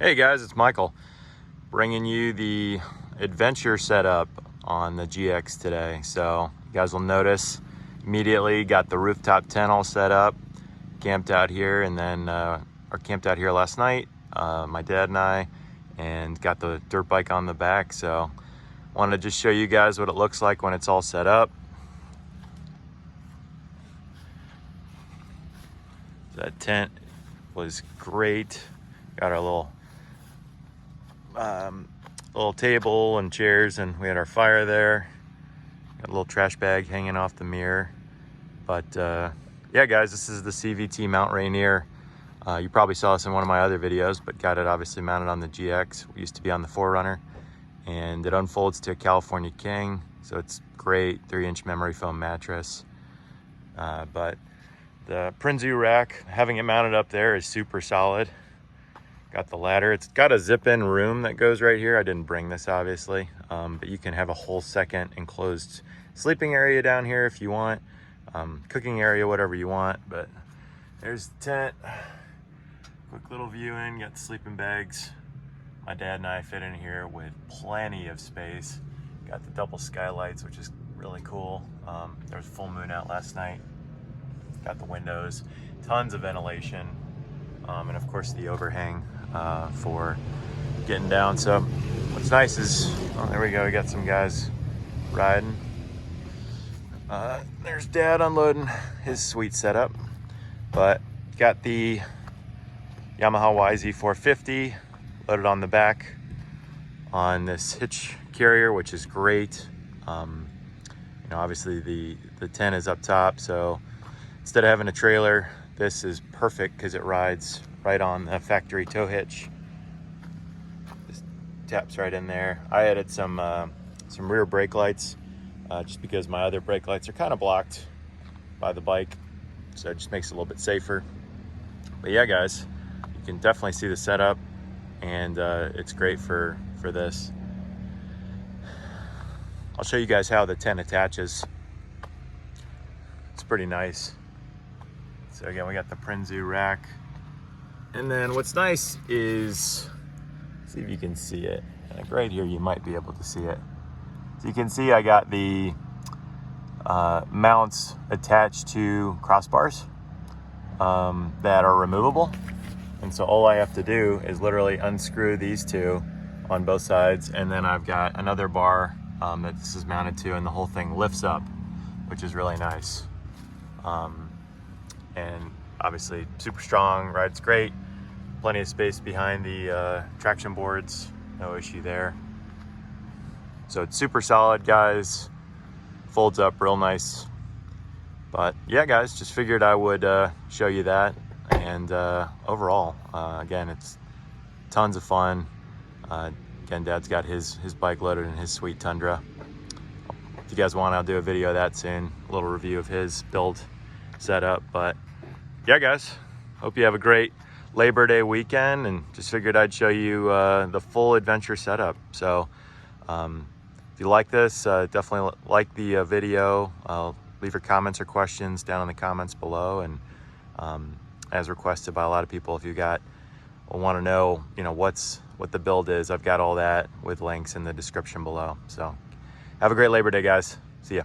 Hey guys, it's Michael bringing you the adventure setup on the GX today. So you guys will notice immediately got the rooftop tent all set up, camped out here, and then camped out here last night, my dad and I, and got the dirt bike on the back. So wanted to just show you guys what it looks like when it's all set up. That tent was great. Got our little table and chairs, and we had our fire there. Got a little trash bag hanging off the mirror. But yeah guys, this is the CVT Mount Rainier. You probably saw this in one of my other videos, but got it obviously mounted on the GX. We used to be on the 4Runner, and it unfolds to a California King, so it's great 3-inch memory foam mattress. But the Prinzu rack, having it mounted up there is super solid. Got the ladder. It's got a zip-in room that goes right here. I didn't bring this obviously, but you can have a whole second enclosed sleeping area down here if you want, cooking area, whatever you want. But there's the tent. Quick little view in, got the sleeping bags. My dad and I fit in here with plenty of space. Got the double skylights, which is really cool. There was a full moon out last night. Got the windows, tons of ventilation, and of course the overhang for getting down. So what's nice is, oh, there we go, we got some guys riding. There's Dad unloading his sweet setup, but got the Yamaha YZ450 loaded on the back on this hitch carrier, which is great. You know, obviously the tent is up top, so instead of having a trailer, this is perfect because it rides right on the factory tow hitch. Just taps right in there. I added some rear brake lights just because my other brake lights are kind of blocked by the bike, so it just makes it a little bit safer. But yeah guys, you can definitely see the setup, and it's great for this. I'll show you guys how the tent attaches. It's pretty nice. So again, we got the Prinzu rack. And then what's nice is, see if you can see it. Like right here, you might be able to see it. So you can see I got the mounts attached to crossbars that are removable. And so all I have to do is literally unscrew these two on both sides. And then I've got another bar that this is mounted to, and the whole thing lifts up, which is really nice. And obviously super strong, rides great. Plenty of space behind the traction boards, no issue there. So it's super solid guys, folds up real nice. But yeah guys, just figured I would show you that. And overall, again, it's tons of fun. Again, Dad's got his bike loaded in his sweet Tundra. If you guys want, I'll do a video of that soon, a little review of his build setup. But yeah guys, hope you have a great Labor Day weekend, and just figured I'd show you the full adventure setup. So if you like this, definitely like the video. Leave your comments or questions down in the comments below, and as requested by a lot of people, if you want to know, you know, what the build is, I've got all that with links in the description below. So have a great Labor Day guys. See ya.